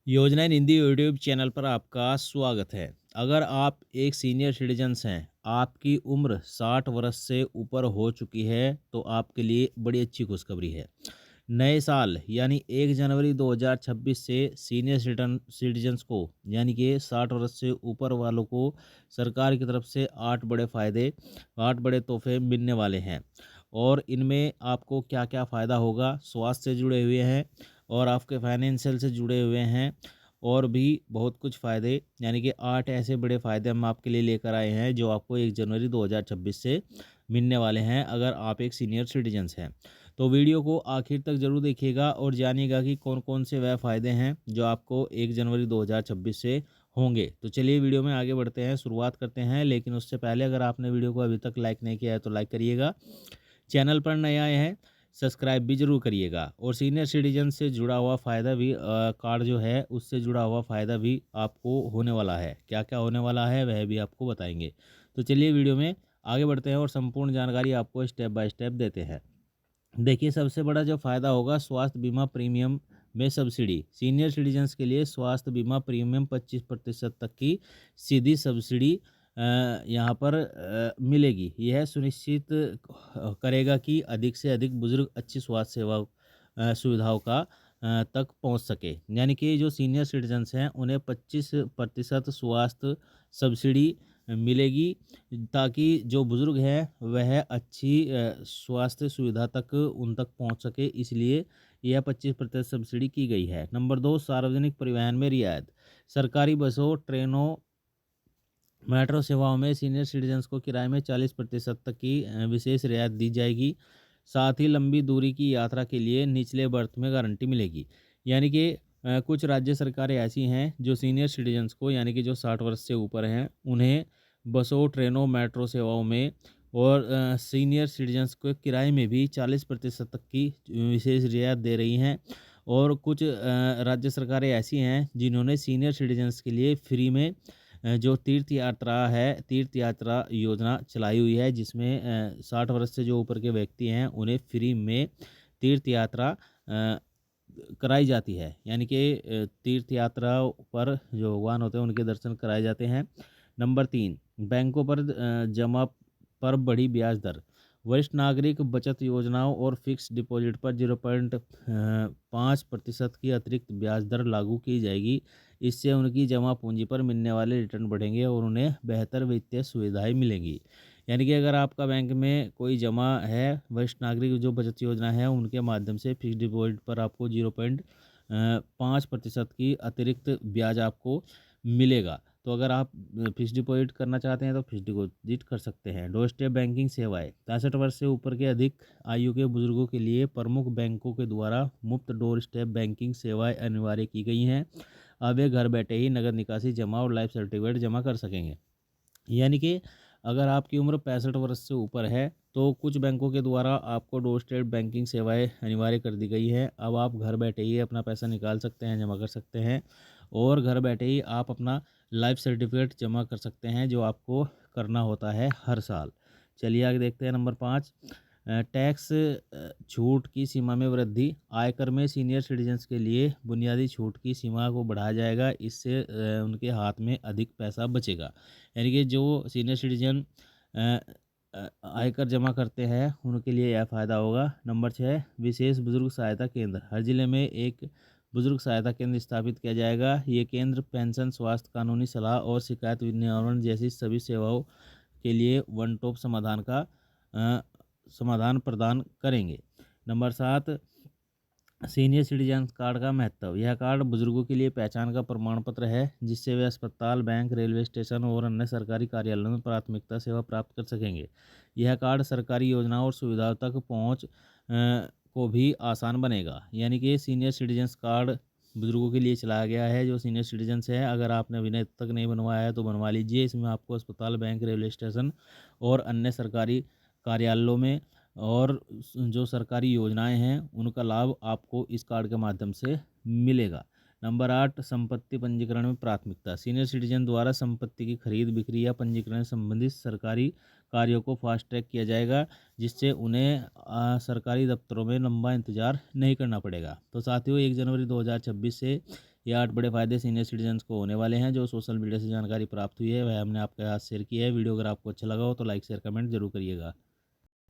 योजना इन Hindi YouTube channel पर आपका स्वागत है। अगर आप एक सीनियर सिटीजन्स हैं, आपकी उम्र 60 वर्ष से ऊपर हो चुकी है, तो आपके लिए बड़ी अच्छी खुशखबरी है। नए साल यानी 1 जनवरी 2026 से सीनियर सिटीजन्स को यानी कि 60 वर्ष से ऊपर वालों को सरकार की तरफ से 8 बड़े फ़ायदे, 8 बड़े तोहफ़े मिलने वाले हैं। और इनमें आपको क्या-क्या फ़ायदा होगा, स्वास्थ्य से जुड़े हुए हैं और आपके फाइनेंशियल से जुड़े हुए हैं और भी बहुत कुछ फ़ायदे यानी कि 8 ऐसे बड़े फ़ायदे हम आपके लिए लेकर आए हैं जो आपको 1 जनवरी 2026 से मिलने वाले हैं अगर आप एक सीनियर सिटीजन्स हैं। तो वीडियो को आखिर तक ज़रूर देखिएगा और जानिएगा कि कौन-कौन से वह फ़ायदे हैं जो आपको 1 जनवरी 2026 से होंगे। तो चलिए वीडियो में आगे बढ़ते हैं, शुरुआत करते हैं। लेकिन उससे पहले अगर आपने वीडियो को अभी तक लाइक नहीं किया है तो लाइक करिएगा। चैनल पर नए आए हैं, सब्सक्राइब भी ज़रूर करिएगा और सीनियर सिटीजन से जुड़ा हुआ फ़ायदा भी कार्ड जो है उससे जुड़ा हुआ फ़ायदा भी आपको होने वाला है। क्या-क्या होने वाला है वह भी आपको बताएँगे। तो चलिए वीडियो में आगे बढ़ते हैं और संपूर्ण जानकारी आपको स्टेप बाय स्टेप देते हैं। देखिए, सबसे बड़ा जो फ़ायदा होगा स्वास्थ्य बीमा प्रीमियम में सब्सिडी। सीनियर सिटीजन्स के लिए स्वास्थ्य बीमा प्रीमियम 25% तक की सीधी सब्सिडी यहाँ पर मिलेगी। यह सुनिश्चित करेगा कि अधिक से अधिक बुजुर्ग अच्छी स्वास्थ्य सुविधाओं का तक पहुँच सके। यानी कि जो सीनियर सिटीजन्स हैं उन्हें 25% स्वास्थ्य सब्सिडी मिलेगी ताकि जो बुज़ुर्ग हैं वह अच्छी स्वास्थ्य सुविधा तक उन तक पहुंच सके, इसलिए यह 25% सब्सिडी की गई है। नंबर 2, सार्वजनिक परिवहन में रियायत। सरकारी बसों, ट्रेनों, मेट्रो सेवाओं में सीनियर सिटीजन्स को किराए में 40% तक की विशेष रियायत दी जाएगी। साथ ही लंबी दूरी की यात्रा के लिए निचले बर्थ में गारंटी मिलेगी। यानी कि कुछ राज्य सरकारें ऐसी हैं जो सीनियर सिटीजन्स को यानी कि जो 60 वर्ष से ऊपर हैं उन्हें बसों, ट्रेनों, मेट्रो सेवाओं में और सीनियर सिटीजन्स को किराए में भी 40% तक की विशेष रियायत दे रही हैं। और कुछ राज्य सरकारें ऐसी हैं जिन्होंने सीनियर सिटीजन्स के लिए फ्री में जो तीर्थ यात्रा योजना चलाई हुई है जिसमें 60 वर्ष से जो ऊपर के व्यक्ति हैं उन्हें फ्री में तीर्थ यात्रा कराई जाती है। यानी कि तीर्थ यात्रा पर जो भगवान होते हैं उनके दर्शन कराए जाते हैं। नंबर 3, बैंकों पर जमा पर बड़ी ब्याज दर। वरिष्ठ नागरिक बचत योजनाओं और फिक्स डिपॉजिट पर 0.5% की अतिरिक्त ब्याज दर लागू की जाएगी। इससे उनकी जमा पूंजी पर मिलने वाले रिटर्न बढ़ेंगे और उन्हें बेहतर वित्तीय सुविधाएं मिलेंगी। यानी कि अगर आपका बैंक में कोई जमा है, वरिष्ठ नागरिक जो बचत योजना है उनके माध्यम से फिक्स डिपॉजिट पर आपको 0.5% की अतिरिक्त ब्याज आपको मिलेगा। तो अगर आप फिक्स डिपॉजिट करना चाहते हैं तो फिक्स डिपॉजिट कर सकते हैं। डोर स्टेप बैंकिंग सेवाएं। 65 वर्ष से ऊपर के अधिक आयु के बुजुर्गों के लिए प्रमुख बैंकों के द्वारा मुफ्त डोर स्टेप बैंकिंग सेवाएं अनिवार्य की गई हैं। अब वे घर बैठे ही नगद निकासी, जमा और लाइफ सर्टिफिकेट जमा कर सकेंगे। यानी कि अगर आपकी उम्र 65 वर्ष से ऊपर है तो कुछ बैंकों के द्वारा आपको डोर स्टेप बैंकिंग सेवाएं अनिवार्य कर दी गई है। अब आप घर बैठे ही अपना पैसा निकाल सकते हैं, जमा कर सकते हैं और घर बैठे ही आप अपना लाइफ सर्टिफिकेट जमा कर सकते हैं जो आपको करना होता है हर साल। चलिए आगे देखते हैं। नंबर 5, टैक्स छूट की सीमा में वृद्धि। आयकर में सीनियर सिटीजन्स के लिए बुनियादी छूट की सीमा को बढ़ाया जाएगा। इससे उनके हाथ में अधिक पैसा बचेगा। यानी कि जो सीनियर सिटीजन आयकर जमा करते हैं उनके लिए यह फ़ायदा होगा। नंबर 6, विशेष बुजुर्ग सहायता केंद्र। हर जिले में एक बुजुर्ग सहायता केंद्र स्थापित किया जाएगा। ये केंद्र पेंशन, स्वास्थ्य, कानूनी सलाह और शिकायत निवारण जैसी सभी सेवाओं के लिए वन टॉप समाधान प्रदान करेंगे। नंबर 7, सीनियर सिटीजन कार्ड का महत्व। यह कार्ड बुजुर्गों के लिए पहचान का प्रमाण पत्र है जिससे वे अस्पताल, बैंक, रेलवे स्टेशन और अन्य सरकारी कार्यालयों में प्राथमिकता सेवा प्राप्त कर सकेंगे। यह कार्ड सरकारी योजनाओं और सुविधाओं तक पहुंच को भी आसान बनेगा। यानी कि सीनियर सिटीजन्स कार्ड बुजुर्गों के लिए चलाया गया है। जो सीनियर सिटीजन्स है, अगर आपने अभी तक नहीं बनवाया है तो बनवा लीजिए। इसमें आपको अस्पताल, बैंक, रेलवे स्टेशन और अन्य सरकारी कार्यालयों में और जो सरकारी योजनाएं हैं उनका लाभ आपको इस कार्ड के माध्यम से मिलेगा। नंबर 8, संपत्ति पंजीकरण में प्राथमिकता। सीनियर सिटीजन द्वारा संपत्ति की खरीद, बिक्री या पंजीकरण संबंधित सरकारी कार्यों को फास्ट ट्रैक किया जाएगा जिससे उन्हें सरकारी दफ्तरों में लंबा इंतजार नहीं करना पड़ेगा। तो साथियों, 1 जनवरी 2026 से ये 8 बड़े फ़ायदे सीनियर सिटीजन्स को होने वाले हैं, जो सोशल मीडिया से जानकारी प्राप्त हुई है, वह हमने आपके साथ शेयर की है। वीडियो अगर आपको अच्छा लगा हो तो लाइक, शेयर, कमेंट ज़रूर करिएगा।